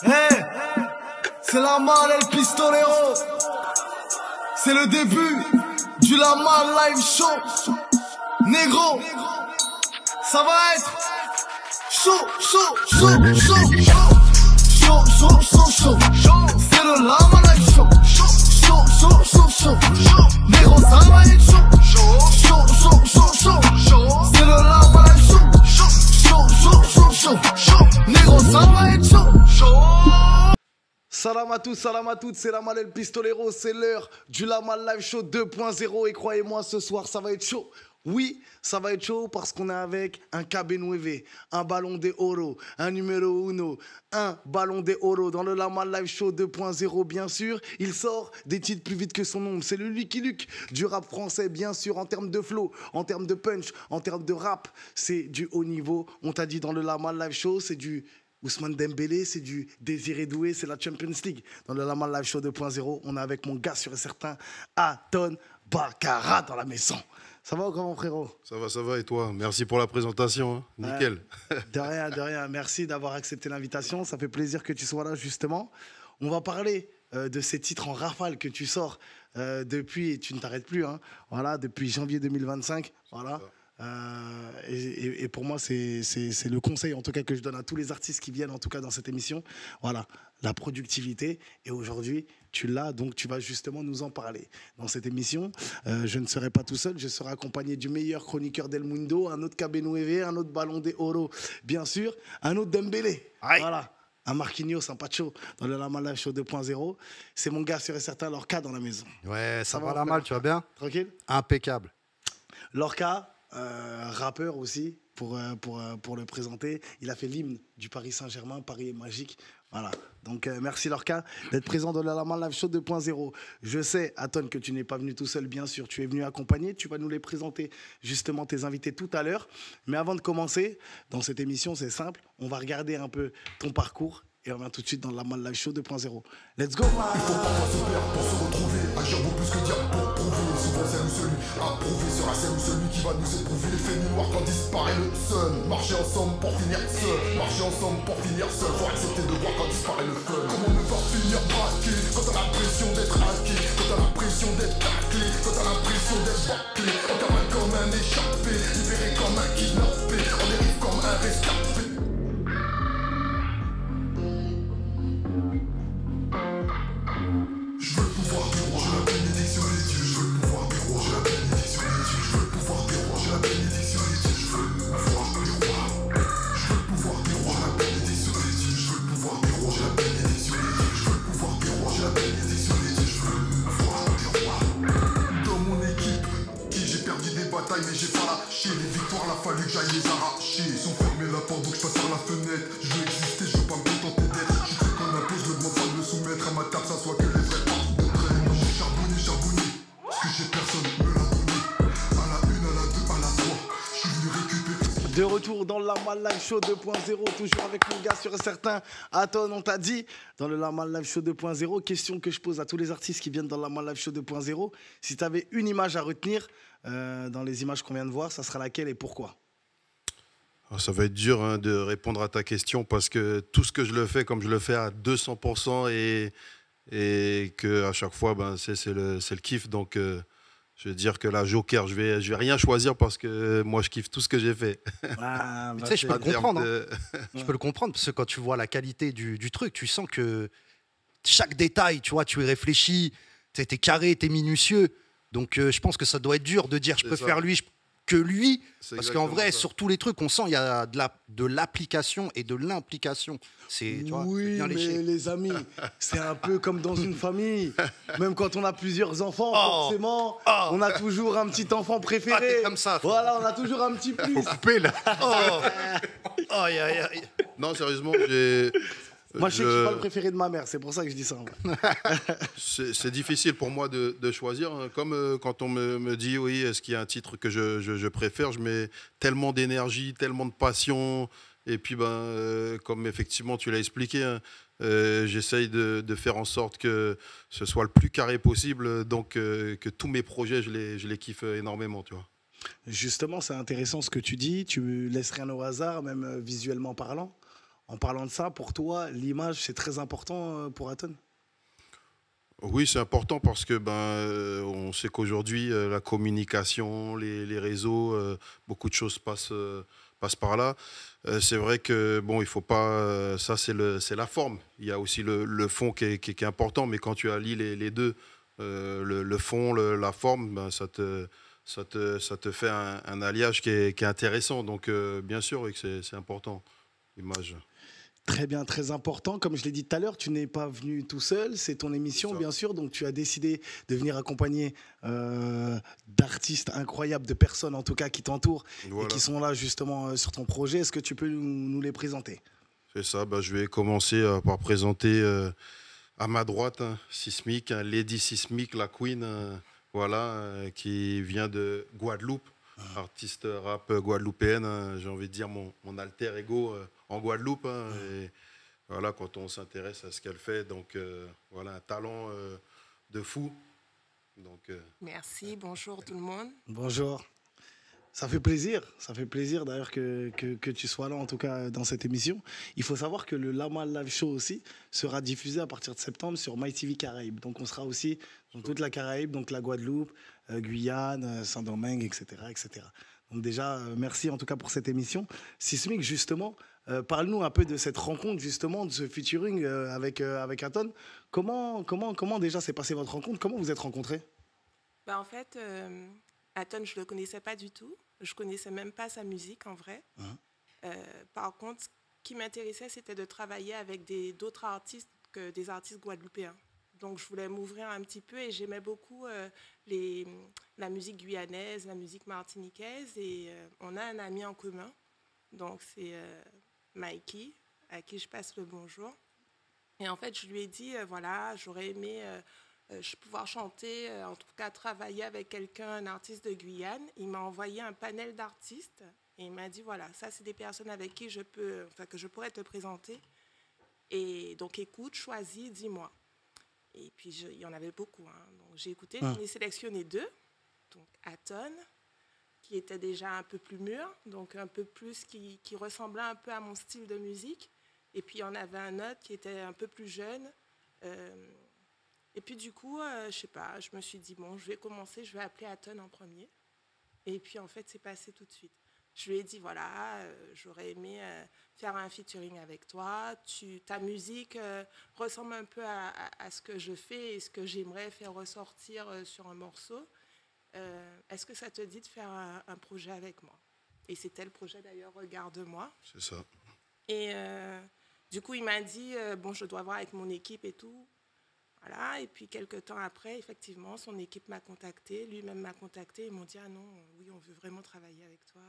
Hey, c'est la malle El Pistolero. C'est le début du La Malle Live Show. Négro, ça va être chaud, chaud, chaud, chaud, chaud, chaud, chaud, chaud, chaud. C'est le La Malle Live Show. Chaud, chaud, chaud, chaud, chaud. Négro, ça va être chaud, chaud, chaud, chaud, chaud, chaud. C'est le La Malle Live Show. Chaud, chaud, chaud, chaud, chaud. Négro, ça va être chaud, chaud. Salam à tous, salam à toutes, c'est la Malle El Pistolero, c'est l'heure du La Malle Live Show 2.0 et croyez-moi, ce soir, ça va être chaud. Oui, ça va être chaud parce qu'on est avec un KB9, un ballon de oro, un numéro uno, un ballon de oro dans le La Malle Live Show 2.0, bien sûr. Il sort des titres plus vite que son ombre. C'est le Lucky Luke du rap français, bien sûr, en termes de flow, en termes de punch, en termes de rap. C'est du haut niveau. On t'a dit dans le La Malle Live Show, c'est du Ousmane Dembélé, c'est du Désiré Doué, c'est la Champions League. Dans le La Malle Live Show 2.0, on est avec mon gars sûr et certain, Aton Bakara dans la maison. Ça va ou comment, frérot? Ça va, et toi? Merci pour la présentation, hein. Nickel. De rien, de rien. Merci d'avoir accepté l'invitation. Ça fait plaisir que tu sois là, justement. On va parler de ces titres en rafale que tu sors depuis, et tu ne t'arrêtes plus, hein. Voilà, depuis janvier 2025. Voilà. Et pour moi, c'est le conseil, en tout cas, que je donne à tous les artistes qui viennent, en tout cas, dans cette émission. Voilà, la productivité. Et aujourd'hui, tu l'as, donc tu vas justement nous en parler. Dans cette émission, je ne serai pas tout seul, je serai accompagné du meilleur chroniqueur d'El Mundo, un autre KB9, un autre Ballon de Oro, bien sûr, un autre Dembélé. Aïe. Voilà, un Marquinhos, un Pacho, dans le La Malle Live Show 2.0. C'est mon gars sûr et certain, Lorca, dans la maison. Ouais, ça va la malle, tu vas bien? Tranquille? Impeccable. Lorca, rappeur aussi, pour le présenter. Il a fait l'hymne du Paris Saint-Germain, Paris est magique. Voilà. Donc, merci Lorca d'être présent dans le La Malle Live Show 2.0. Je sais, Aton, que tu n'es pas venu tout seul, bien sûr. Tu es venu accompagné. Tu vas nous les présenter, justement, tes invités tout à l'heure. Mais avant de commencer, dans cette émission, c'est simple. On va regarder un peu ton parcours. Et on vient tout de suite dans le La Malle Live Show 2.0. Let's go! Il faut parfois se perdre pour se retrouver. Agir vaut plus que dire pour prouver. Souvent c'est celui approuvé sera celui qui va nous éprouver. Les faits noirs quand disparaît le sun. Marcher ensemble pour finir seul. Marcher ensemble pour finir seul. Faut accepter de voir quand disparaît le fun. Comment ne pas finir braqué quand t'as l'impression d'être hacké, quand t'as l'impression d'être taclé, quand t'as l'impression d'être bâclé. En cavale comme un échappé, libéré comme un kidnappé, en dérive comme un rescapé. Je veux le pouvoir des rois, j'ai la bénédiction des dieux. Je veux le pouvoir des rois, j'ai la bénédiction des dieux. Je veux le pouvoir des rois, j'ai la bénédiction des dieux. Je veux le pouvoir des rois. Je veux le pouvoir des rois, j'ai la bénédiction des dieux. Je veux le pouvoir des rois, j'ai la bénédiction des dieux. Je veux le pouvoir des rois, j'ai la bénédiction des dieux. Je veux le pouvoir des rois. Dans mon équipe, j'ai perdu des batailles mais j'ai pas lâché. Les victoires, il a fallu que j'aille les arracher. Ils sont fermés la porte donc je passe par la fenêtre. Je veux exister, je veux pas me contenter d'être. Je suis très qu'on impose, je me demande pas de me soumettre. À ma table, ça soit que les vrais. Charbonné, parce que j'ai personne me l'a donné. À la une, à la deux, à la trois, je suis venu récupérer. De retour dans le La Malle Live Show 2.0, toujours avec mon gars sûr et certain, Aton, on t'a dit, dans le La Malle Live Show 2.0, question que je pose à tous les artistes qui viennent dans le La Malle Live Show 2.0, si tu avais une image à retenir dans les images qu'on vient de voir, ça sera laquelle et pourquoi? Ça va être dur, hein, de répondre à ta question parce que tout ce que je le fais, comme je le fais à 200% et qu'à chaque fois, ben, c'est le kiff. Donc, je veux dire que la Joker, je vais rien choisir parce que moi, je kiffe tout ce que j'ai fait. Ah, Tu sais, je peux le comprendre. de... Je peux le comprendre parce que quand tu vois la qualité du truc, tu sens que chaque détail, tu vois, tu y réfléchis, t'es carré, t'es minutieux. Donc, je pense que ça doit être dur de dire je peux faire lui que lui. Parce qu'en vrai, sur tous les trucs, on sent il y a de l'application et de l'implication. Oui, bien mais les amis, c'est un peu comme dans une famille. Même quand on a plusieurs enfants, forcément, on a toujours un petit enfant préféré. Comme ça. Voilà, on a toujours un petit plus. Faut couper là. Aïe, aïe, aïe. Non, sérieusement, Moi, je sais que je suis pas le préféré de ma mère, c'est pour ça que je dis ça. c'est difficile pour moi de choisir, hein. Comme quand on me dit, oui, est-ce qu'il y a un titre que je préfère, je mets tellement d'énergie, tellement de passion. Et puis, comme effectivement tu l'as expliqué, hein, j'essaye de faire en sorte que ce soit le plus carré possible, donc que tous mes projets, je les kiffe énormément, tu vois. Justement, c'est intéressant ce que tu dis. Tu laisses rien au hasard, même visuellement parlant. En parlant de ça, pour toi, l'image, c'est très important pour Aton? Oui, c'est important parce que on sait qu'aujourd'hui, la communication, les réseaux, beaucoup de choses passent par là. C'est vrai que bon, il faut pas. Ça, c'est la forme. Il y a aussi le fond qui est important, mais quand tu allies les deux, le fond, la forme, ça te fait un alliage qui est intéressant. Donc, bien sûr, oui, que c'est important, l'image. Très bien, très important. Comme je l'ai dit tout à l'heure, tu n'es pas venu tout seul, c'est ton émission, C'est ça. bien sûr. Donc, tu as décidé de venir accompagner d'artistes incroyables, de personnes en tout cas qui t'entourent et Voilà. qui sont là justement sur ton projet. Est-ce que tu peux nous les présenter? C'est ça, je vais commencer par présenter à ma droite Sismic, Lady Sismic, la Queen, qui vient de Guadeloupe, artiste rap guadeloupéenne, j'ai envie de dire mon alter ego en Guadeloupe. Et voilà, quand on s'intéresse à ce qu'elle fait, donc un talent de fou. Donc, Merci, bonjour tout le monde. Bonjour. Ça fait plaisir d'ailleurs que tu sois là, en tout cas dans cette émission. Il faut savoir que le Lama Live Show aussi sera diffusé à partir de septembre sur MyTV Caraïbes. Donc on sera aussi dans toute la Caraïbe, donc la Guadeloupe, Guyane, Saint-Domingue, etc., etc. Donc déjà, merci en tout cas pour cette émission. Sismic, justement, parle-nous un peu de cette rencontre, justement, de ce featuring avec Aton. Comment déjà s'est passée votre rencontre? Comment vous êtes rencontrés? En fait, Aton, je ne le connaissais pas du tout. Je ne connaissais même pas sa musique en vrai. Par contre, ce qui m'intéressait, c'était de travailler avec d'autres artistes que des artistes guadeloupéens. Donc, je voulais m'ouvrir un petit peu et j'aimais beaucoup la musique guyanaise, la musique martiniquaise. Et on a un ami en commun. Donc, c'est Mikey, à qui je passe le bonjour. Et en fait, je lui ai dit, voilà, j'aurais aimé pouvoir chanter, en tout cas travailler avec quelqu'un, un artiste de Guyane. Il m'a envoyé un panel d'artistes et il m'a dit, voilà, ça, c'est des personnes avec qui que je pourrais te présenter. Et donc, écoute, choisis, dis-moi. Et puis, il y en avait beaucoup. Donc, j'ai écouté, j'en ai sélectionné 2. Donc, Aton, qui était déjà un peu plus mûr, donc un peu plus, qui ressemblait un peu à mon style de musique. Et puis, il y en avait un autre qui était un peu plus jeune. Et puis, du coup, je sais pas, je me suis dit, bon, je vais commencer, je vais appeler Aton en premier. Et puis, en fait, c'est passé tout de suite. Je lui ai dit, voilà, j'aurais aimé faire un featuring avec toi. Ta musique ressemble un peu à ce que je fais et ce que j'aimerais faire ressortir sur un morceau. Est-ce que ça te dit de faire un projet avec moi? Et c'était le projet, d'ailleurs, Regarde-moi. c'est ça. Et du coup, il m'a dit, bon, je dois voir avec mon équipe et tout. Voilà. Et puis, quelques temps après, effectivement, son équipe m'a contacté, lui-même m'a contacté. Ils m'ont dit, ah non, oui, on veut vraiment travailler avec toi.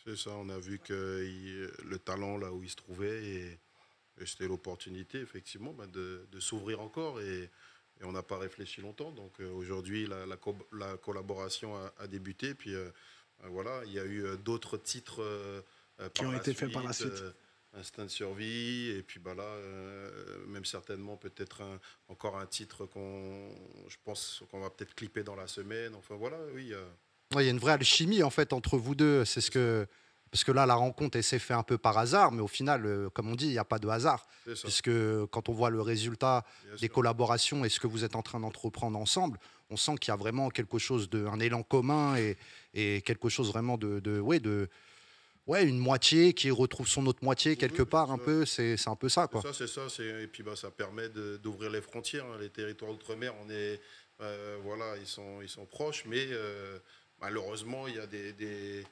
C'est ça, on a vu que le talent là où il se trouvait et c'était l'opportunité effectivement de s'ouvrir encore et on n'a pas réfléchi longtemps. Donc aujourd'hui la collaboration a débuté. Puis voilà, il y a eu d'autres titres Qui ont été faits par la suite. Instinct de survie et puis là même certainement peut-être encore un titre je pense qu'on va peut-être clipper dans la semaine. Enfin voilà, oui. Ouais, il y a une vraie alchimie en fait entre vous deux. Parce que là, la rencontre, elle s'est faite un peu par hasard, mais au final, comme on dit, il n'y a pas de hasard. Puisque quand on voit le résultat des collaborations et ce que vous êtes en train d'entreprendre ensemble, on sent qu'il y a vraiment quelque chose un élan commun et quelque chose vraiment une moitié qui retrouve son autre moitié quelque part un peu. C'est un peu ça, quoi. C'est ça. Et puis ça permet d'ouvrir les frontières. Les territoires d'outre-mer, on est ils sont proches, mais malheureusement, il y a des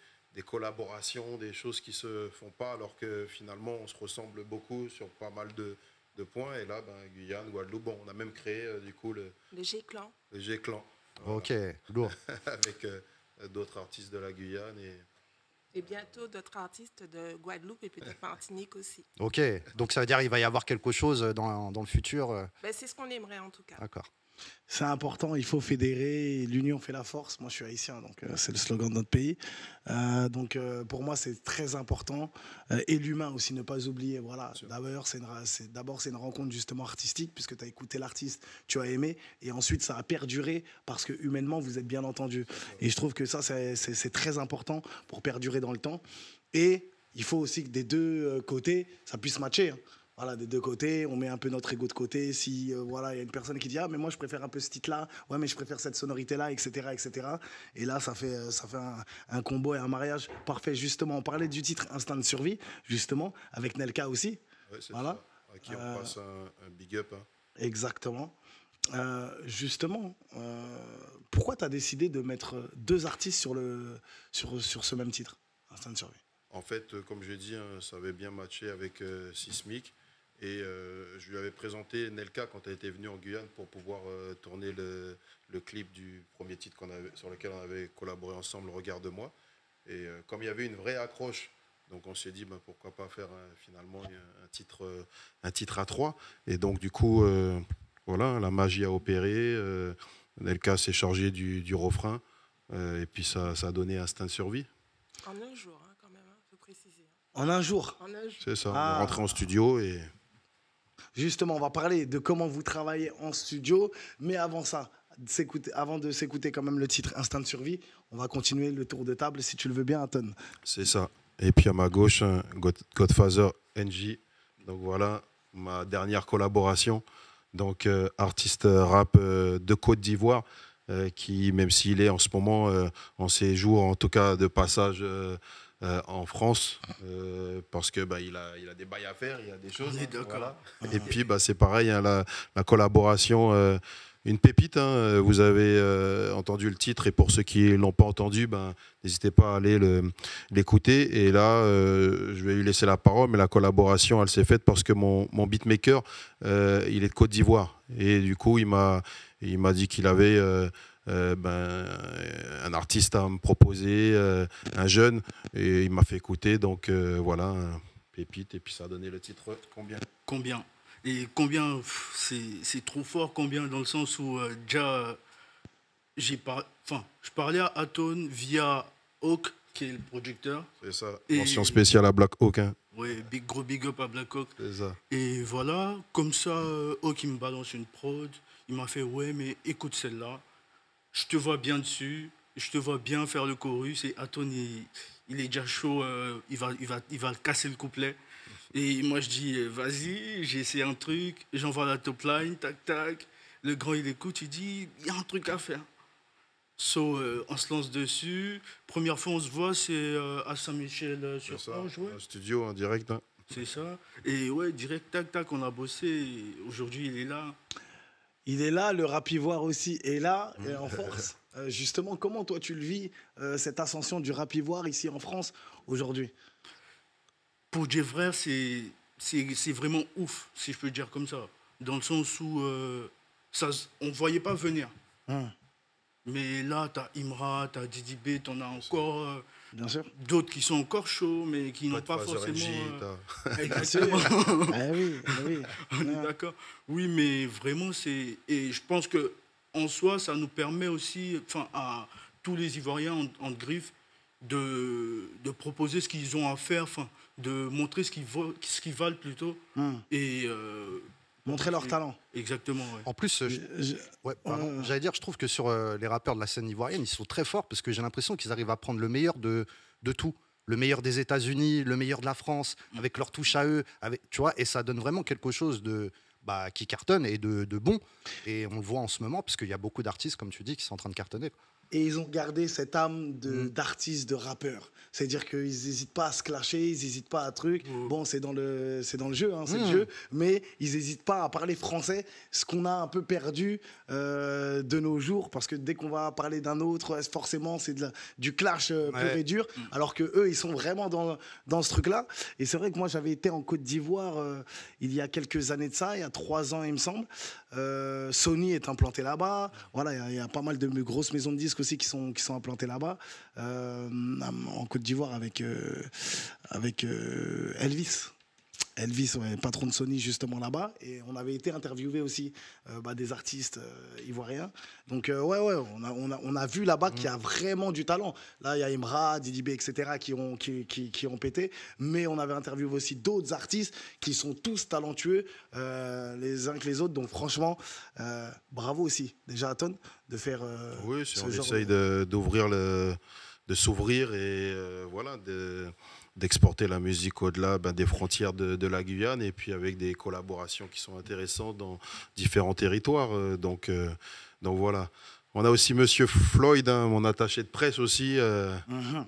collaborations, des choses qui se font pas, alors que finalement, on se ressemble beaucoup sur pas mal de points. Et là, Guyane, Guadeloupe, on a même créé du coup le G-Clan. Le G-Clan. Voilà. Ok, lourd. Avec d'autres artistes de la Guyane. Et bientôt d'autres artistes de Guadeloupe et peut-être Martinique aussi. Ok, donc ça veut dire qu'il va y avoir quelque chose dans le futur. C'est ce qu'on aimerait en tout cas. D'accord. C'est important, il faut fédérer, l'union fait la force. Moi, je suis haïtien, donc c'est le slogan de notre pays. Pour moi, c'est très important. Et l'humain aussi, ne pas oublier. Voilà. D'abord, c'est une rencontre justement artistique, puisque tu as écouté l'artiste, tu as aimé, et ensuite, ça a perduré parce que humainement, vous êtes bien entendu. Et je trouve que ça, c'est très important pour perdurer dans le temps. Et il faut aussi que des deux côtés, ça puisse matcher. Hein. Voilà, des deux côtés, on met un peu notre ego de côté. Si voilà, il y a une personne qui dit ah mais moi je préfère un peu ce titre-là, ouais mais je préfère cette sonorité-là, etc., etc. Et là ça fait un combo et un mariage parfait. Justement, on parlait du titre Instinct de survie, justement avec Nelka aussi. Ouais, c'est Voilà. ça. À qui on passe un big up. Hein. Exactement. Justement, pourquoi tu as décidé de mettre deux artistes sur ce même titre, Instinct de survie? En fait, comme je l'ai dit, hein, ça avait bien matché avec Sismic. Et je lui avais présenté Nelka quand elle était venue en Guyane pour pouvoir tourner le clip du premier titre sur lequel on avait collaboré ensemble, Regarde-moi. Et comme il y avait une vraie accroche, donc on s'est dit pourquoi pas faire finalement un titre à trois. Et donc du coup, voilà, la magie a opéré. Nelka s'est chargée du refrain. Et puis ça a donné Instinct de survie. En un jour, hein, quand même, il faut préciser. En un jour. En un jour. C'est ça, on Ah. est rentré en studio et... Justement, on va parler de comment vous travaillez en studio. Mais avant ça, avant de s'écouter quand même le titre Instinct de survie, on va continuer le tour de table, si tu le veux bien, Anton. C'est ça. Et puis à ma gauche, Godfather NJ. Donc voilà, ma dernière collaboration. Donc artiste rap de Côte d'Ivoire, qui, même s'il est en ce moment en séjour, en tout cas de passage en France, parce que il a des bails à faire, il y a des choses. Voilà. Et puis c'est pareil, hein, la collaboration, une pépite. Hein, vous avez entendu le titre, et pour ceux qui ne l'ont pas entendu, n'hésitez pas à aller l'écouter. Et là, je vais lui laisser la parole, mais la collaboration, elle s'est faite parce que mon beatmaker, il est de Côte d'Ivoire. Et du coup, il m'a dit qu'il avait... un artiste à me proposer, un jeune, et il m'a fait écouter, donc voilà, un pépite, et puis ça a donné le titre Combien. Et combien, c'est trop fort, combien, dans le sens où déjà, je parlais à Aton via Hawk, qui est le producteur. C'est ça, Et- mention spéciale à Black Hawk. Hein. Ouais, gros big up à Black Hawk. C'est ça. Et voilà, comme ça, Hawk, il me balance une prod. Il m'a fait, ouais, mais écoute celle-là. Je te vois bien dessus. Je te vois bien faire le chorus. Et Aton, il est déjà chaud. Il va casser le couplet. Et moi, je dis, vas-y, j'ai essayé un truc. J'envoie la top line, tac, tac. Le grand, il écoute, il dit, il y a un truc à faire. So, on se lance dessus. Première fois, on se voit, c'est à Saint-Michel sur C'est ça, Orge, ouais. un studio en direct. Hein. C'est ça. Et ouais, direct, tac, tac, on a bossé. Et aujourd'hui, il est là. Il est là, le rap ivoire aussi est là, et en force. Justement, comment toi tu le vis, cette ascension du rap ivoire ici en France aujourd'hui? Pour Jay Frère, c'est vraiment ouf, si je peux dire comme ça. Dans le sens où on ne voyait pas venir. Mais là, tu as Imra, tu as Didi B, tu en as encore Bien sûr. d'autres qui sont encore chauds, mais qui n'ont pas Godfather forcément... NJ, Exactement. Ah oui, ah oui. On est d'accord. Oui, mais vraiment, c'est... Et je pense que en soi, ça nous permet aussi, à tous les Ivoiriens en griffe, de proposer ce qu'ils ont à faire, de montrer ce qu'ils valent plutôt. Et... Montrer leur talent. Exactement, ouais. En plus, j'allais dire, je trouve que sur les rappeurs de la scène ivoirienne, ils sont très forts parce que j'ai l'impression qu'ils arrivent à prendre le meilleur de tout. Le meilleur des États-Unis, le meilleur de la France, avec leur touche à eux, tu vois, et ça donne vraiment quelque chose qui cartonne et de bon. Et on le voit en ce moment, parce qu'il y a beaucoup d'artistes, comme tu dis, qui sont en train de cartonner. Et ils ont gardé cette âme d'artiste, de rappeur. C'est-à-dire qu'ils n'hésitent pas à se clasher, ils n'hésitent pas à truc. Bon, c'est dans le jeu, hein, c'est le jeu. Mais ils n'hésitent pas à parler français, ce qu'on a un peu perdu de nos jours. Parce que dès qu'on va parler d'un autre, forcément, c'est du clash pur et dur. Alors qu'eux, ils sont vraiment dans ce truc-là. Et c'est vrai que moi, j'avais été en Côte d'Ivoire il y a quelques années de ça, il y a 3 ans, il me semble. Sony est implanté là-bas. Voilà, il y a pas mal de grosses maisons de disques aussi qui sont implantées là-bas. En Côte d'Ivoire avec Elvis. Elvis, ouais, patron de Sony justement là-bas, et on avait été interviewé aussi des artistes ivoiriens. Donc on a vu là-bas qu'il y a vraiment du talent. Là, il y a Imra, Didi B, etc. qui ont pété, mais on avait interviewé aussi d'autres artistes qui sont tous talentueux les uns que les autres. Donc franchement, bravo aussi déjà à Ton de faire. Oui, si ce on genre essaye d'ouvrir de s'ouvrir et voilà, d'exporter la musique au-delà des frontières de la Guyane, et puis avec des collaborations qui sont intéressantes dans différents territoires. Donc voilà. On a aussi Monsieur Floyd, hein, mon attaché de presse aussi.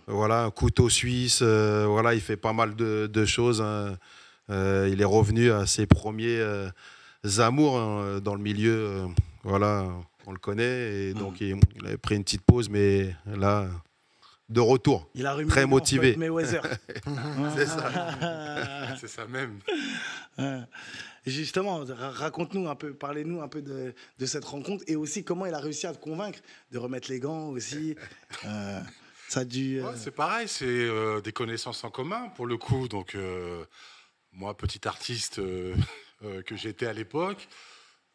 Voilà, un couteau suisse. Voilà, il fait pas mal de choses. Hein. Il est revenu à ses premiers amours hein, dans le milieu. Voilà, on le connaît. Et donc, il avait pris une petite pause, mais là, de retour. Il a remis très motivé. C'est ça. C'est ça même. Justement, raconte-nous un peu, parlez-nous un peu de cette rencontre et aussi comment il a réussi à te convaincre de remettre les gants aussi. Ça a dû. Ouais, c'est pareil, c'est des connaissances en commun pour le coup. Donc, moi, petit artiste que j'étais à l'époque,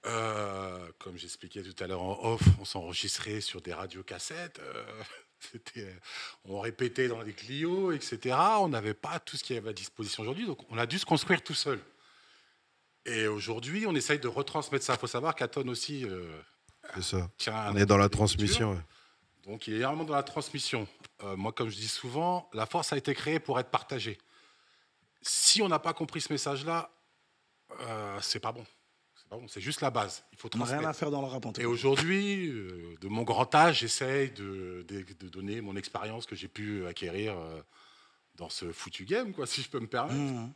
comme j'expliquais tout à l'heure en off, on s'enregistrait sur des radiocassettes. On répétait dans des Clio, etc. On n'avait pas tout ce qu'il y avait à disposition aujourd'hui, donc on a dû se construire tout seul. Et aujourd'hui, on essaye de retransmettre ça. Il faut savoir qu'Aton aussi... c'est ça. On est dans la transmission. Ouais. Donc, il est énormément dans la transmission. Moi, comme je dis souvent, la force a été créée pour être partagée. Si on n'a pas compris ce message-là, c'est pas bon. C'est juste la base. Il faut transmettre. On n'a rien à faire dans le rap. Et aujourd'hui, de mon grand âge, j'essaye de donner mon expérience que j'ai pu acquérir dans ce foutu game, quoi, si je peux me permettre.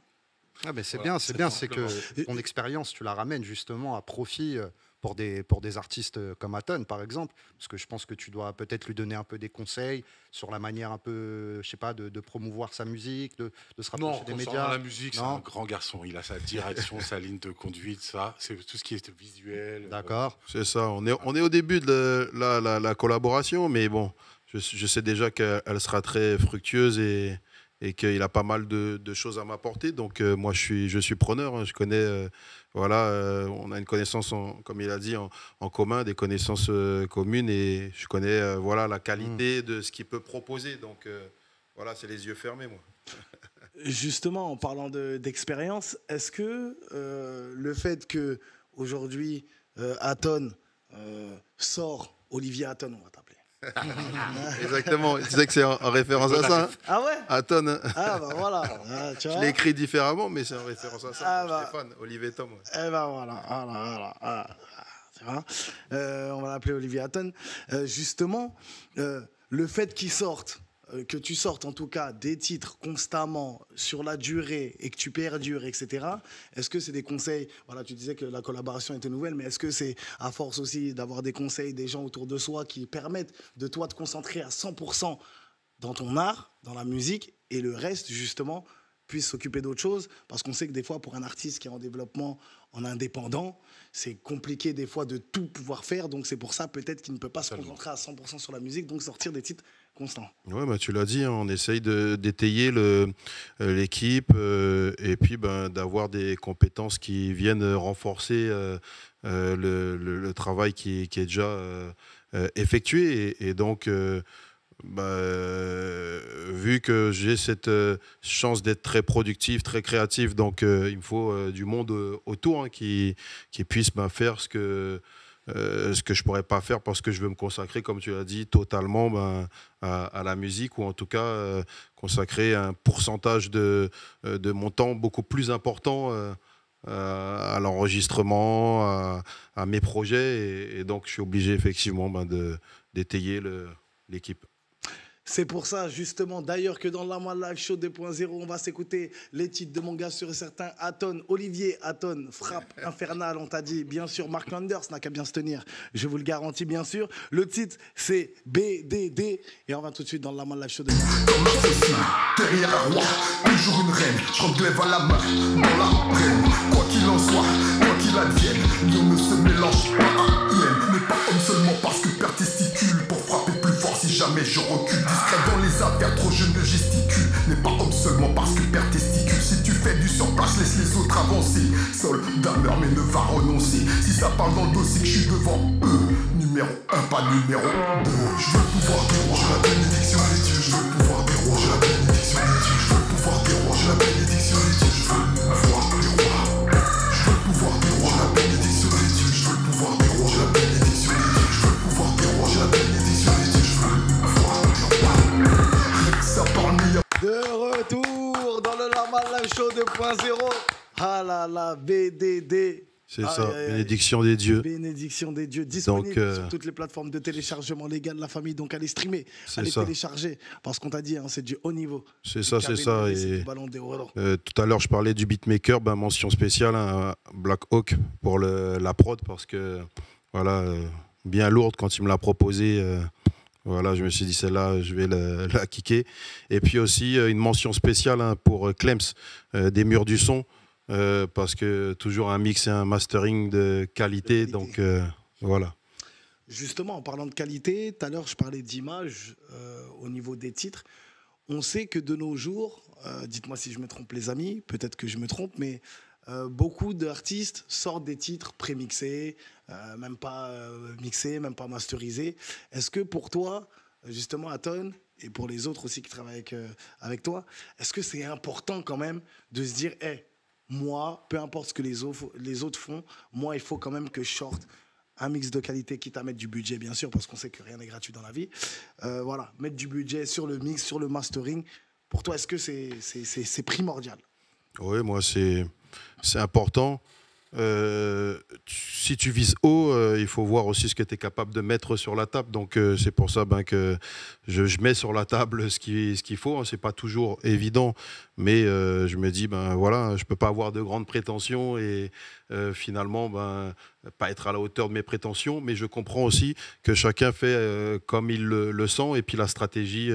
Ah ben c'est bien, c'est que ton expérience, tu la ramènes justement à profit pour des artistes comme Aton, par exemple, parce que je pense que tu dois peut-être lui donner un peu des conseils sur la manière un peu, je sais pas, de promouvoir sa musique, de se rapprocher des médias. Non, la musique, c'est un grand garçon. Il a sa direction, sa ligne de conduite, ça, c'est tout ce qui est visuel. D'accord. C'est ça. On est au début de la collaboration, mais bon, je sais déjà qu'elle sera très fructueuse et qu'il a pas mal de choses à m'apporter. Donc moi, je suis preneur. Hein. Je connais, on a une connaissance, comme il a dit, en commun, des connaissances communes, et je connais la qualité de ce qu'il peut proposer. Donc voilà, c'est les yeux fermés, moi. Justement, en parlant d'expérience, est-ce que le fait que aujourd'hui Aton sort, Olivier Aton, on va t'appeler. Exactement, tu sais que c'est en référence à ça. Hein. Ah ouais. Aton. Ah bah voilà. Tu vois, je l'ai écrit différemment, mais c'est en référence à ça. Stéphane, Olivier Tom. Ouais. Eh ben voilà. Tu vois, on va l'appeler Olivier Aton. Justement, le fait qu'il sorte, que tu sortes en tout cas des titres constamment sur la durée et que tu perdures, etc. Est-ce que c'est des conseils, voilà, tu disais que la collaboration était nouvelle, mais est-ce que c'est à force aussi d'avoir des conseils des gens autour de soi qui permettent de toi te concentrer à 100% dans ton art, dans la musique, et le reste justement puisse s'occuper d'autre chose? Parce qu'on sait que des fois pour un artiste qui est en développement, en indépendant, c'est compliqué des fois de tout pouvoir faire, donc c'est pour ça peut-être qu'il ne peut pas se concentrer à 100% sur la musique, donc sortir des titres constants. Ouais, bah, tu l'as dit, hein, on essaye d'étayer l'équipe et puis d'avoir des compétences qui viennent renforcer le travail qui est déjà effectué, et donc vu que j'ai cette chance d'être très productif, très créatif, donc il me faut du monde autour hein, qui puisse faire ce que je pourrais pas faire, parce que je veux me consacrer, comme tu l'as dit, totalement à la musique, ou en tout cas consacrer un pourcentage de mon temps beaucoup plus important à l'enregistrement, à mes projets, et donc je suis obligé effectivement d'étayer l'équipe. C'est pour ça, justement, d'ailleurs, que dans la Moi Live Show 2.0, on va s'écouter les titres de mon gars sûr et certain, Aton, Olivier Aton, frappe infernale, on t'a dit. Bien sûr, Mark Landers n'a qu'à bien se tenir, je vous le garantis, bien sûr. Le titre, c'est BDD, et on va tout de suite dans la Moi Live Show 2.0. Comme un fessier, derrière un roi, toujours une reine. Je relève à la main, dans l'arène. Quoi qu'il en soit, quoi qu'il advienne, l'homme ne se mélange pas à hyène. N'est pas homme seulement parce que père testicule pour frapper plus fort si jamais je recule. Discret dans les affaires, trop je ne gesticule. N'est pas homme seulement parce que père testicule. Si tu fais du surplace, laisse les autres avancer. Soldat meurt mais ne va renoncer. Si ça parle dans le dossier que je suis devant eux, numéro 1, pas numéro 2. Je veux le pouvoir des rois, j'ai la bénédiction des dieux. Je veux le pouvoir des rois, j'ai la bénédiction des dieux. Je veux le pouvoir des rois, j'ai la bénédiction des dieux. Je veux le pouvoir des rois. Je veux le pouvoir des rois, j'ai la bénédiction des dieux. Je veux le pouvoir des rois, j'ai la bénédiction des dieux. Je veux le pouvoir des rois, j'ai la bénédiction des dieux. Je veux le pouvoir des rois. Ça parle mieux. De retour Ah là là, BDD. C'est ça, bénédiction des dieux. Bénédiction des dieux, disponible Donc, sur toutes les plateformes de téléchargement légal de la famille. Donc allez streamer, allez télécharger, parce qu'on t'a dit, hein, c'est du haut niveau. C'est ça, c'est ça. Et tout à l'heure, je parlais du beatmaker, ben, mention spéciale à Black Hawk pour la prod, parce que voilà, bien lourde quand il me l'a proposé. Voilà, je me suis dit, celle-là, je vais la kicker. Et puis aussi, une mention spéciale hein, pour Clems, des Murs du Son. Parce que toujours un mix et un mastering de qualité. Donc voilà. Justement, en parlant de qualité, tout à l'heure je parlais d'image au niveau des titres. On sait que de nos jours, dites-moi si je me trompe les amis, peut-être que je me trompe, mais beaucoup d'artistes sortent des titres prémixés, même pas mixés, même pas masterisés. Est-ce que pour toi, justement Aton, et pour les autres aussi qui travaillent avec toi, est-ce que c'est important quand même de se dire, hey, moi, peu importe ce que les autres font, moi, il faut quand même que je sorte un mix de qualité, quitte à mettre du budget, bien sûr, parce qu'on sait que rien n'est gratuit dans la vie. Voilà, mettre du budget sur le mix, sur le mastering. Pour toi, est-ce que c'est primordial? Oui, moi, c'est important. Si tu vises haut, il faut voir aussi ce que tu es capable de mettre sur la table. Donc c'est pour ça que je mets sur la table ce qu'il faut. C'est pas toujours évident, mais je me dis voilà, je peux pas avoir de grandes prétentions et finalement pas être à la hauteur de mes prétentions. Mais je comprends aussi que chacun fait comme il le sent, et puis la stratégie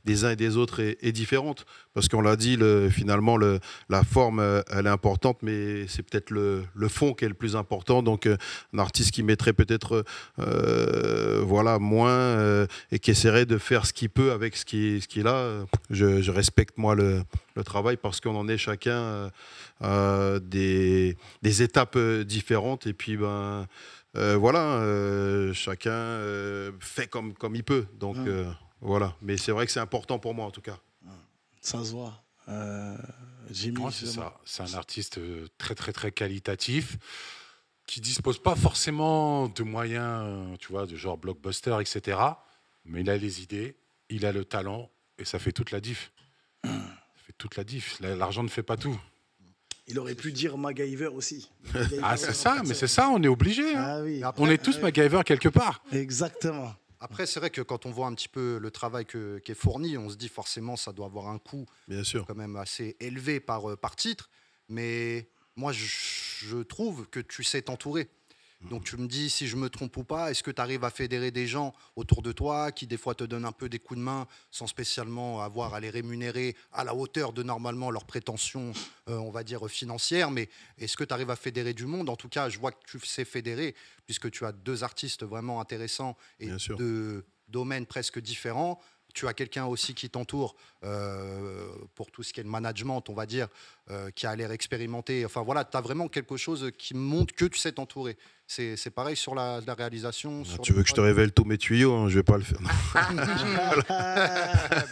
des uns et des autres est différente. Parce qu'on l'a dit, finalement la forme elle est importante, mais c'est peut-être le fond qui est le plus important. Donc un artiste qui mettrait peut-être voilà, moins et qui essaierait de faire ce qu'il peut avec ce qu'il a, je respecte moi le travail, parce qu'on en est chacun des étapes différentes, et puis voilà, chacun fait comme il peut. Donc voilà, mais c'est vrai que c'est important pour moi en tout cas. Ça se voit. Jimmy, c'est ça. C'est un artiste très très très qualitatif, qui dispose pas forcément de moyens, tu vois, de genre blockbuster, etc. Mais il a les idées, il a le talent, et ça fait toute la diff. Ça fait toute la diff. L'argent ne fait pas tout. Il aurait pu dire MacGyver aussi. Ah, c'est ça, mais c'est ça, on est obligé. Hein. Ah, oui. On est tous MacGyver quelque part. Exactement. Après, c'est vrai que quand on voit un petit peu le travail qui est fourni, on se dit forcément ça doit avoir un coût bien sûr, quand même assez élevé par titre. Mais moi, je trouve que tu sais t'entourer. Donc tu me dis si je me trompe ou pas, est-ce que tu arrives à fédérer des gens autour de toi qui des fois te donnent un peu des coups de main sans spécialement avoir à les rémunérer à la hauteur de normalement leurs prétentions, on va dire financières, mais est-ce que tu arrives à fédérer du monde? En tout cas, je vois que tu sais fédérer, puisque tu as deux artistes vraiment intéressants et deux domaines presque différents. Tu as quelqu'un aussi qui t'entoure pour tout ce qui est le management, on va dire, qui a l'air expérimenté. Enfin voilà, tu as vraiment quelque chose qui montre que tu sais t'entourer. C'est pareil sur la réalisation. Ah, tu veux que je te révèle tous mes tuyaux, hein, je vais pas le faire.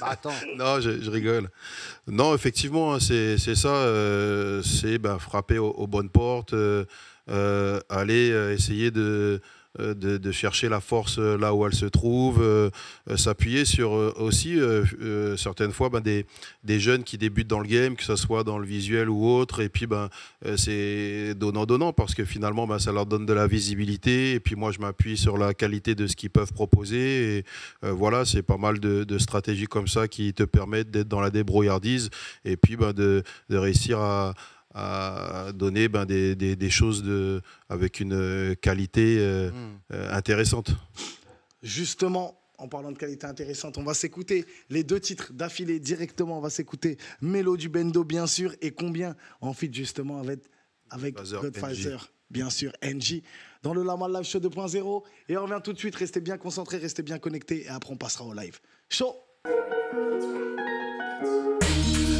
Attends. Non, je rigole. Non, effectivement, c'est ça. C'est frapper aux bonnes portes, aller essayer de chercher la force là où elle se trouve, s'appuyer sur aussi certaines fois des jeunes qui débutent dans le game, que ce soit dans le visuel ou autre, et puis c'est donnant, parce que finalement ça leur donne de la visibilité, et puis moi je m'appuie sur la qualité de ce qu'ils peuvent proposer, et voilà, c'est pas mal de stratégies comme ça qui te permettent d'être dans la débrouillardise, et puis de réussir à donner des choses avec une qualité intéressante. Justement, en parlant de qualité intéressante, on va s'écouter les deux titres d'affilée directement. On va s'écouter Mélo du Bendo, bien sûr, et Combien en feat justement avec Godfather, bien sûr, NG, dans le Lama Live Show 2.0. Et on revient tout de suite, restez bien concentrés, restez bien connectés, et après on passera au live. Chaud!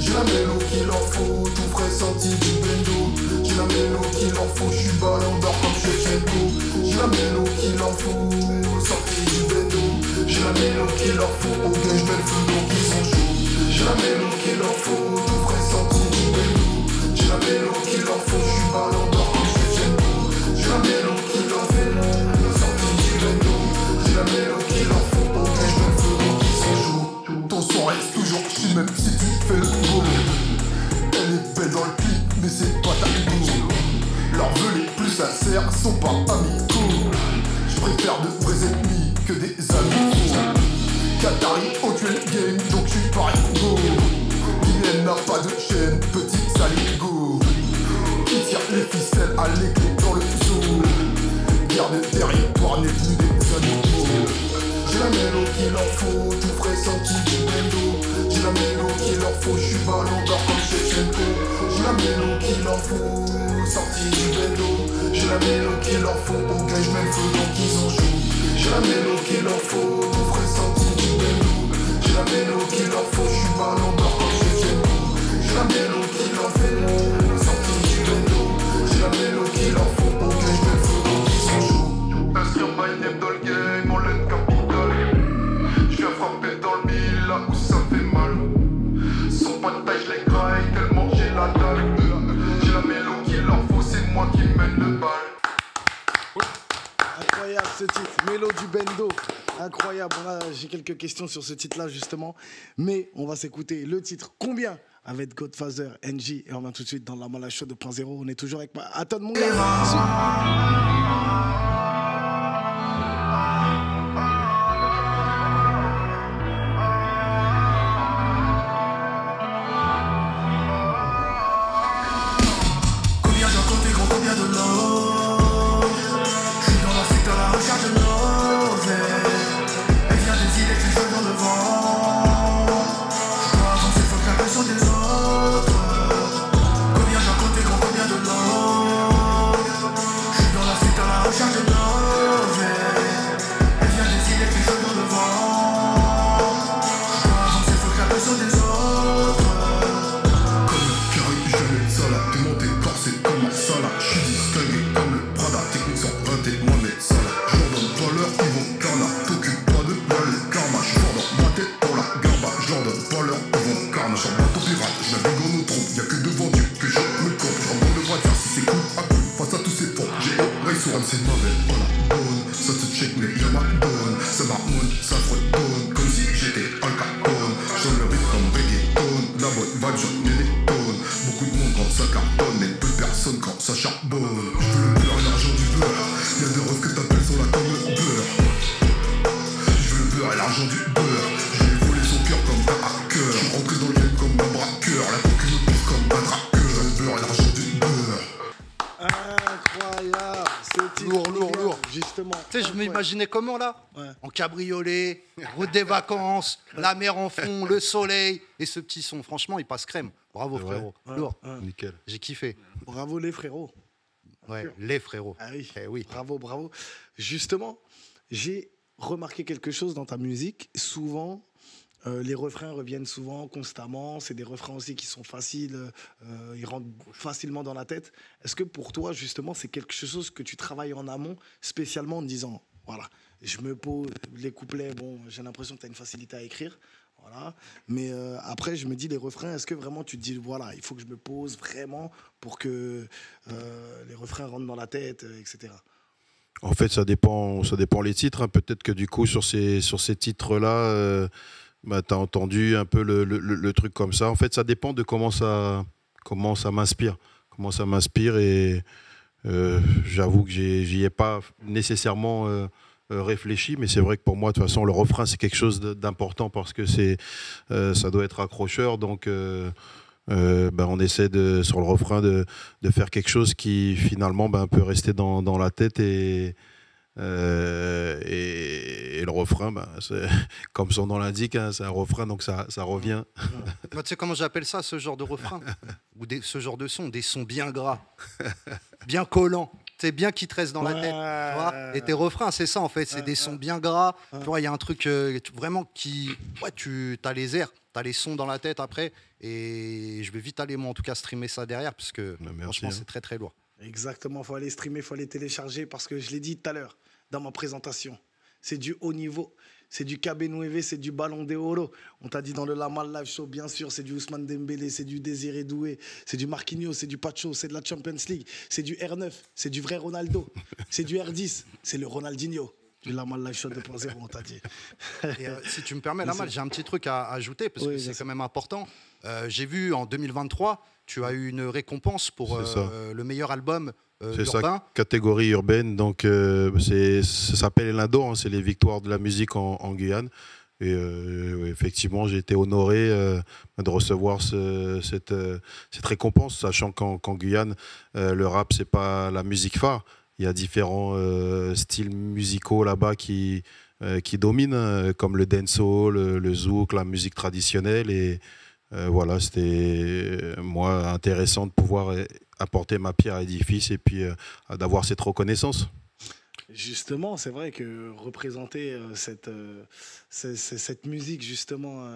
J'ai la mélo qu'il leur faut, tout frais sorti du bendo. J'ai la mélo qu'il leur faut, j'suis ballon d'or comme Shevchenko. J'ai la mélo qu'il leur faut, sorti du bendo. J'ai la mélo qu'il leur faut, ok j'mets le feu donc ils sont chauds. J'ai la mélo qu'il leur faut, tout frais sorti du bendo. J'ai la mélo qu'il leur faut, j'suis ballon d'or comme Shevchenko. J'ai la mélo qu'il leur faut, sorti du bendo. J'ai la mélo qu'il leur faut, ok j'mets le feu donc ils sont chauds. Ton son reste toujours chill même si tu fais le boulot. Elle est belle dans le clip, mais c'est pas ta adversaires sont pas amicaux. Je préfère de vrais ennemis que des amis faux. Qatari au tuer le game, donc je suis pas go. Guinée n'a pas de chaîne, petit saligo. Qui tire les ficelles à l'éclé dans le zoo. Guerre de territoire n'est plus des animaux. J'ai la mélo qu'il leur faut, tout frais sorti du bendo. J'ai la mélo qu'il leur faut, j'suis ballon d'or comme Shevchenko. J'ai la mélo qu'il leur faut, sorti du bendo. J'ai la mélo qu'il leur faut, au gage j'mets le feu donc ils en jouent. J'ai la mélo qu'il leur faut, tout frais sorti du bendo. J'ai la mélo qu'il leur faut, j'suis ballon d'or comme Shevchenko. J'ai la mélo qu'il leur faut, sorti du bendo. J'ai la mélo qu'il leur faut, au gage j'mets le feu donc ils en jouent. Inscrire my name dans le game, on l'aide capital. J'viens frapper dans le mille là où ça fait mal. Sans pas de taille, j'les graille tellement j'ai la dalle. J'ai la mélo qu'il leur faut, c'est moi qui mène le bal. Incroyable ce titre, Mélo du Bendo. Incroyable. J'ai quelques questions sur ce titre-là justement. Mais on va s'écouter le titre Combien avec Godfather, NJ. Et on revient tout de suite dans la Mala Show 2.0. On est toujours avec Aton, mon gars. C'est mauvais, on la bonne, ça te check mais y'a ma bonne. Ça marmonne, ça fredonne, comme si j'étais un carton. J'donne le rythme comme reggaeton, la bonne vibe j'en ai des tonnes. Beaucoup de monde quand ça cartonne, mais peu de personnes quand ça charbonne. Je veux le beurre et l'argent du beurre, y'a des refs que t'appelles sont là comme le beurre. Je veux le beurre et l'argent du beurre, je vais voler son cœur comme un hacker. Je suis rentré dans le game comme un braqueur, la coque me pousse comme un traqueur. Je veux le beurre et l'argent du beurre. Incroyable. Lourd. Justement. Tu sais, je m'imaginais comment là en cabriolet, route des vacances, la mer en fond, le soleil et ce petit son. Franchement, il passe crème. Bravo, frérot. Lourd. Nickel. J'ai kiffé. Bravo les frérots. Ouais, les frérots. Ah oui. Eh oui. Bravo. Justement, j'ai remarqué quelque chose dans ta musique. Souvent, les refrains reviennent souvent, constamment. C'est des refrains aussi qui sont faciles, ils rentrent facilement dans la tête. Est-ce que pour toi, justement, c'est quelque chose que tu travailles en amont, spécialement en disant, voilà, je me pose les couplets, bon, j'ai l'impression que tu as une facilité à écrire, voilà. Mais après, je me dis, les refrains, est-ce que vraiment tu te dis, voilà, il faut que je me pose vraiment pour que les refrains rentrent dans la tête, etc. En fait, ça dépend les titres. Hein. Peut-être que du coup, sur ces titres-là, bah, tu as entendu un peu le truc comme ça. En fait, ça dépend de comment ça m'inspire. Comment ça m'inspire et j'avoue que j'y ai pas nécessairement réfléchi, mais c'est vrai que pour moi, de toute façon, le refrain, c'est quelque chose d'important parce que ça doit être accrocheur. Donc, on essaie sur le refrain de faire quelque chose qui, finalement, peut rester dans la tête et le refrain, comme son nom l'indique, hein, c'est un refrain, donc ça revient. Moi, tu sais comment j'appelle ça, ce genre de refrain ou ce genre de son, des sons bien gras, bien collants, c'est bien qui te restent dans la tête. Tu vois, et tes refrains, c'est ça en fait, c'est des sons bien gras. Tu vois, il y a un truc vraiment qui, tu as les airs, tu as les sons dans la tête après, et je vais vite aller moi en tout cas streamer ça derrière parce que franchement c'est très très lourd. Exactement, il faut aller streamer, il faut aller télécharger parce que je l'ai dit tout à l'heure dans ma présentation. C'est du haut niveau, c'est du KB9, c'est du Ballon d'Oro. On t'a dit dans le Lamal Live Show, bien sûr, c'est du Ousmane Dembélé, c'est du Désiré Doué, c'est du Marquinhos, c'est du Pacho, c'est de la Champions League, c'est du R9, c'est du vrai Ronaldo, c'est du R10, c'est le Ronaldinho. Du Lamal Live Show 2.0, on t'a dit. Et, si tu me permets, Lamal, j'ai un petit truc à ajouter parce que c'est quand même important. J'ai vu en 2023, tu as eu une récompense pour le meilleur album C'est ça, urbain. catégorie urbaine. Donc, ça s'appelle Lindo, hein, c'est les victoires de la musique en Guyane. Et oui, effectivement, j'ai été honoré de recevoir cette récompense, sachant qu'en Guyane, le rap, c'est pas la musique phare. Il y a différents styles musicaux là-bas qui dominent, comme le dancehall, le zouk, la musique traditionnelle. Et voilà, c'était moi intéressant de pouvoir apporter ma pierre à l'édifice et puis d'avoir cette reconnaissance. Justement, c'est vrai que représenter cette musique, justement,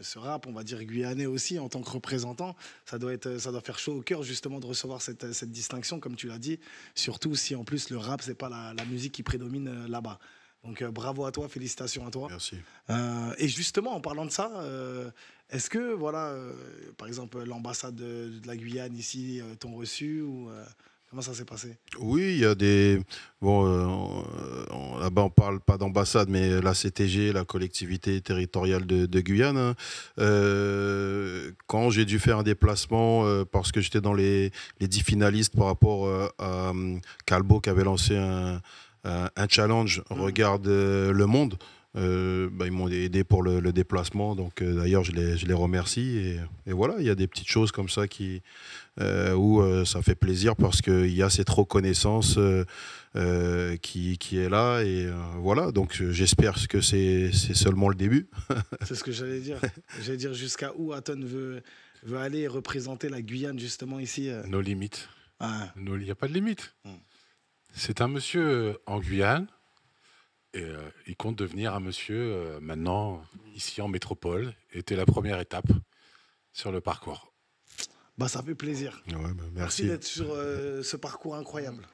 ce rap, on va dire guyanais aussi, en tant que représentant, ça doit faire chaud au cœur, justement, de recevoir cette distinction, comme tu l'as dit, surtout si en plus le rap, c'est pas la musique qui prédomine là-bas. Donc bravo à toi, félicitations à toi. Merci. Et justement, en parlant de ça, est-ce que, voilà, par exemple, l'ambassade de la Guyane ici t'ont reçu ou comment ça s'est passé? Oui, il y a des... Bon, là-bas, on parle pas d'ambassade, mais la CTG, la collectivité territoriale de Guyane. Hein. Quand j'ai dû faire un déplacement, parce que j'étais dans les 10 finalistes par rapport à Calbo, qui avait lancé un challenge Regarde le monde. Ils m'ont aidé pour le déplacement, donc d'ailleurs je les remercie et voilà, il y a des petites choses comme ça où ça fait plaisir parce qu'il y a cette reconnaissance qui est là et voilà, donc j'espère que c'est seulement le début. C'est ce que j'allais dire. J'allais dire jusqu'à où Aton veut aller représenter la Guyane justement ici. Nos limites. Ah. Il n'y a pas de limite. C'est un monsieur en Guyane. Et il compte devenir un monsieur maintenant ici en métropole. Était la première étape sur le parcours. Bah, ça fait plaisir. Ouais, Merci d'être sur ce parcours incroyable.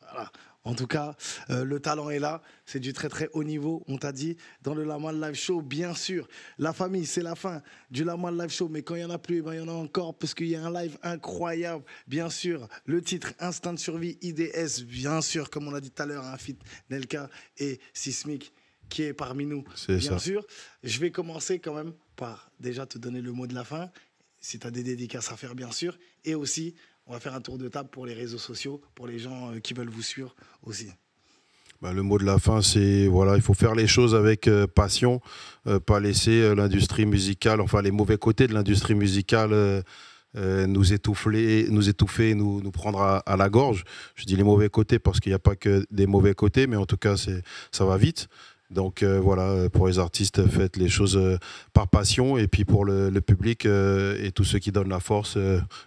Voilà. En tout cas, le talent est là. C'est du très très haut niveau. On t'a dit dans le Lamal Live Show, bien sûr. La famille, c'est la fin du Lamal Live Show. Mais quand il n'y en a plus, il y en a encore parce qu'il y a un live incroyable. Bien sûr, le titre Instinct de survie IDS. Bien sûr, comme on a dit tout à l'heure, un feat Nelka et Sismic qui est parmi nous. C'est bien ça. sûr. Je vais commencer quand même par déjà te donner le mot de la fin. Si tu as des dédicaces à faire, bien sûr. Et aussi, on va faire un tour de table pour les réseaux sociaux, pour les gens qui veulent vous suivre aussi. Le mot de la fin, c'est voilà, il faut faire les choses avec passion, pas laisser l'industrie musicale, enfin les mauvais côtés de l'industrie musicale nous étouffer, nous prendre à la gorge. Je dis les mauvais côtés parce qu'il n'y a pas que des mauvais côtés, mais en tout cas, ça va vite. Donc voilà, pour les artistes, faites les choses par passion. Et puis pour le public et tous ceux qui donnent la force,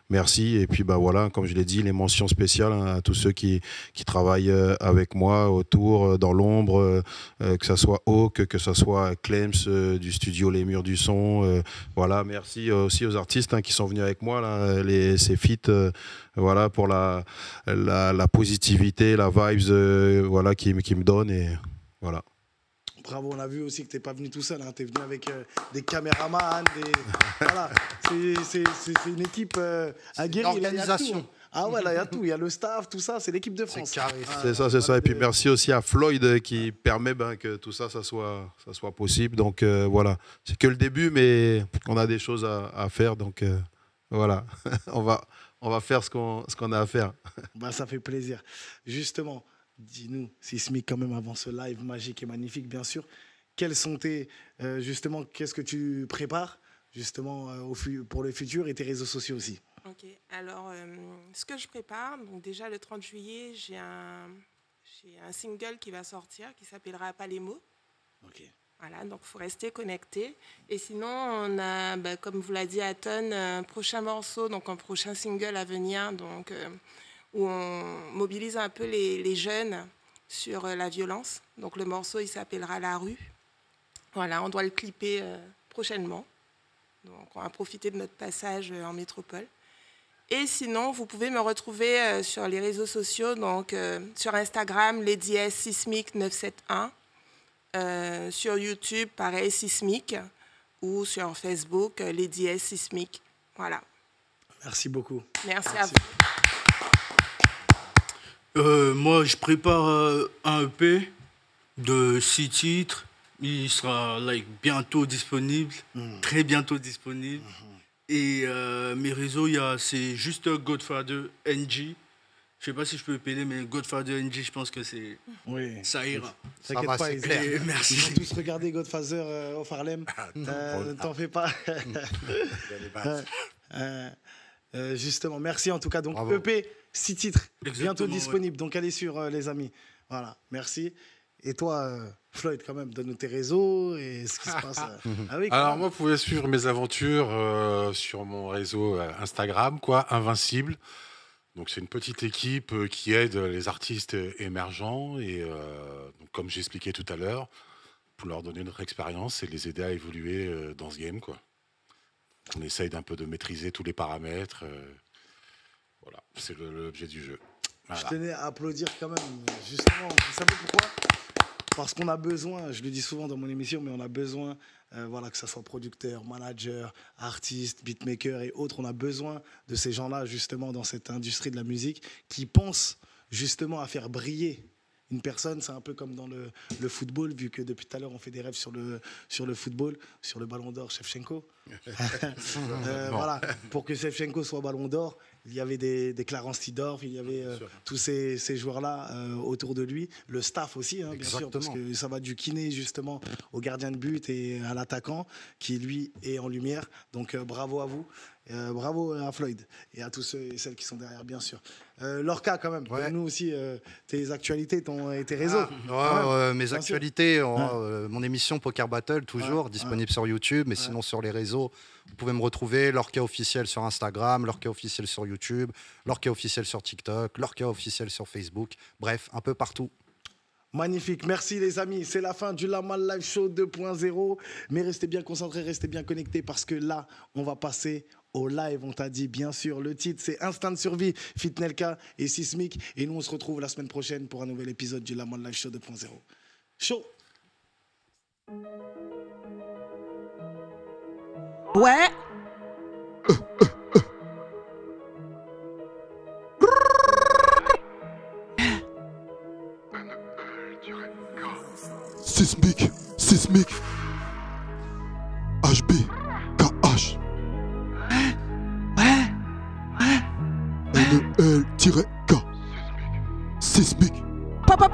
merci. Et puis voilà, comme je l'ai dit, les mentions spéciales à tous ceux qui travaillent avec moi autour, dans l'ombre, que ce soit Hawk, que ce soit Clems du studio Les Murs du Son. Voilà, merci aussi aux artistes qui sont venus avec moi, là, ces feats, voilà, pour la positivité, la vibes voilà, qui me donnent. Et voilà. Bravo, on a vu aussi que tu n'es pas venu tout seul, hein. Tu es venu avec des caméramans, voilà. C'est une équipe aguerrie. L'organisation. Ah ouais, là, il y a tout. Il y a le staff, tout ça, c'est l'équipe de France. C'est carré. C'est ça. Et puis merci aussi à Floyd qui permet que tout ça, ça soit possible. Donc voilà, c'est que le début, mais on a des choses à faire. Donc voilà, on va faire ce qu'on a à faire. Ça fait plaisir. Justement, dis-nous, Sismic, quand même, avant ce live magique et magnifique, bien sûr, quels sont justement, qu'est-ce que tu prépares, justement, pour le futur et tes réseaux sociaux aussi? Ok, alors, ce que je prépare, donc déjà le 30 juillet, j'ai un single qui va sortir, qui s'appellera Pas les mots. Ok. Voilà, donc il faut rester connecté. Et sinon, on a, comme vous l'a dit Aton, un prochain morceau, donc un prochain single à venir, donc... où on mobilise un peu les jeunes sur la violence. Donc le morceau, il s'appellera La rue. Voilà, on doit le clipper prochainement. Donc on va profiter de notre passage en métropole. Et sinon, vous pouvez me retrouver sur les réseaux sociaux, donc sur Instagram, Lady S Sismic 971, sur YouTube, pareil, Sismic, ou sur Facebook, Lady S Sismic. Voilà. Merci beaucoup. Merci à vous. Moi, je prépare un EP de 6 titres. Il sera bientôt disponible, très bientôt disponible. Et mes réseaux, c'est juste Godfather NG. Je sais pas si je peux péler, mais Godfather NG, je pense que c'est. Oui. Ça ira. T'inquiète va, pas, c'est ils, clair. ils Merci. vont tous regarder Godfather au Harlem. T'en fais pas. Justement, merci en tout cas. Donc Bravo. EP, 6 titres, Exactement, bientôt disponible. Donc allez sur les amis. Voilà, merci. Et toi, Floyd, quand même, donne-nous tes réseaux et ce qui se passe. Ah oui, quand Alors même. moi, vous pouvez suivre mes aventures sur mon réseau Instagram, quoi, Invincible. Donc c'est une petite équipe qui aide les artistes émergents et donc, comme j'expliquais tout à l'heure, pour leur donner notre expérience et les aider à évoluer dans ce game, quoi. On essaye d'un peu de maîtriser tous les paramètres. Voilà, c'est l'objet du jeu. Voilà. Je tenais à applaudir quand même, justement. Vous savez pourquoi? Parce qu'on a besoin, je le dis souvent dans mon émission, mais on a besoin, voilà, que ce soit producteur, manager, artiste, beatmaker et autres, on a besoin de ces gens-là, justement, dans cette industrie de la musique, qui pensent justement à faire briller une personne. C'est un peu comme dans le football, vu que depuis tout à l'heure, on fait des rêves sur le football, sur le Ballon d'Or, Shevchenko. Voilà, pour que Shevchenko soit Ballon d'Or, il y avait des Clarence Seedorf, il y avait tous ces joueurs-là autour de lui, le staff aussi, hein, bien sûr, parce que ça va du kiné justement au gardien de but et à l'attaquant qui lui est en lumière. Donc bravo à vous, bravo à Floyd et à tous ceux et celles qui sont derrière, bien sûr. Lorca, quand même, nous aussi tes actualités, tes réseaux. Mes actualités, mon émission Poker Battle, toujours disponible sur YouTube, mais sinon sur les réseaux, vous pouvez me retrouver, Lorca officiel sur Instagram, Lorca officiel sur YouTube, Lorca officiel sur TikTok, Lorca officiel sur Facebook, bref, un peu partout. Magnifique, merci les amis, c'est la fin du Lamal Live Show 2.0, mais restez bien concentrés, restez bien connectés parce que là, on va passer au live, on t'a dit, bien sûr, le titre c'est Instinct de survie, Fitnelka et Sismic, et nous on se retrouve la semaine prochaine pour un nouvel épisode du Lamal Live Show 2.0. Chaud. Ouais. Sismic, Sismic, HB, KH, NEL-K, Sismic. Papa.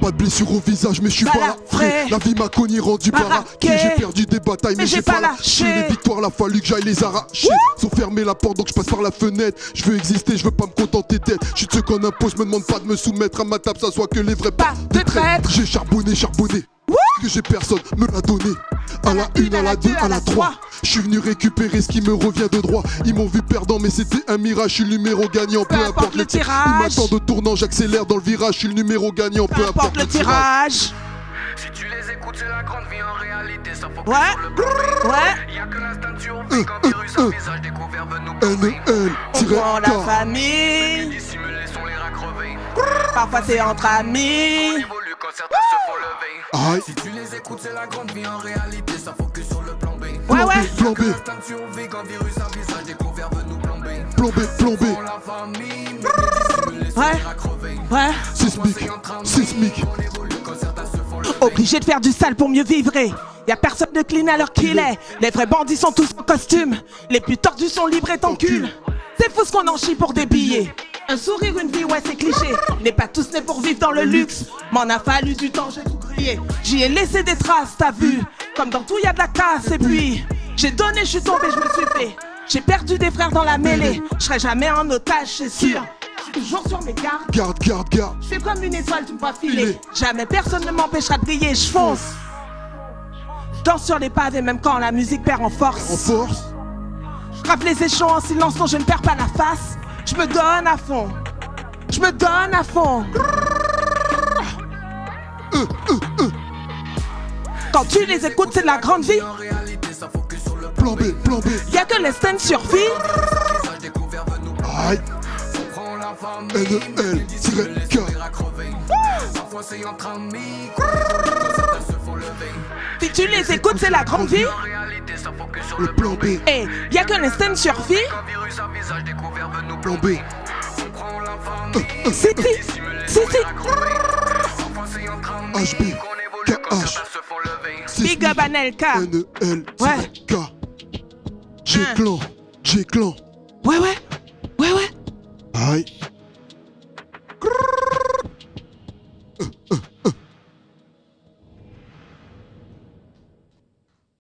Pas de blessure au visage, mais je suis pas là. La vie m'a cogné, rendu baraqué. J'ai perdu des batailles, mais j'ai pas lâché. Les victoires, la fallu que j'aille les arracher. Sont fermés la porte, donc je passe par la fenêtre. Je veux exister, je veux pas me contenter d'être. Je suis de ceux qu'on impose, me demande pas de me soumettre. À ma table, ça soit que les vrais pas de traître. J'ai charbonné. Que j'ai personne me l'a donné. À la 1, à la 2, à la 3. Je suis venu récupérer ce qui me revient de droit. Ils m'ont vu perdant, mais c'était un mirage. Je suis le numéro gagnant, peu importe le tirage. Ils m'attendent au tournant, j'accélère dans le virage. Je suis le numéro gagnant, peu importe le tirage. Si tu les écoutes, c'est la grande vie en réalité. Ça faut que sur le plomber. Y'a que l'instinct de survie quand virus en visage découvert veut nous plomber. On prend la famille. Dissimulés sont les rats crevés. Parfois c'est entre amis. On évolue quand certains se font lever. Si tu les écoutes, c'est la grande vie en réalité. Ça faut que sur le plan B. Plan B. L'instinct de survie quand virus en visage découvert veut nous plomber. Plomber. On la famille. Dissimulés sont les rats crevés. Sismic. On évolue quand certains se font lever. Obligé de faire du sale pour mieux vivre. Y'a personne de clean à l'heure qu'il est. Les vrais bandits sont tous en costume. Les plus tordus sont libres et t'enculent. C'est fou ce qu'on en chie pour des billets. Un sourire, une vie, ouais c'est cliché. N'est pas tous nés pour vivre dans le luxe. M'en a fallu du temps, j'ai tout grillé. J'y ai laissé des traces, t'as vu. Comme dans tout y'a de la casse. Et puis j'ai donné, je suis tombé, je me suis fait. J'ai perdu des frères dans la mêlée. Je serai jamais en otage, c'est sûr. Toujours sur mes gardes. Garde. Je suis comme une étoile, tu me vois filer. Jamais personne ne m'empêchera de briller, je fonce. Je danse sur les pavés même quand la musique perd en force. Je frappe les échelons en silence, non je ne perds pas la face. Je me donne à fond. Quand tu les écoutes, c'est de la grande vie. Plan B. Y'a que l'instinct de survie. Aïe. NEL-K. Si tu les écoutes, c'est la grande vie. Le plan B. Et y'a que l'instinct de survie. Plan B. City. HB. KH. Big up Anelka. NEL-K. J'ai clan. Ouais. Aïe.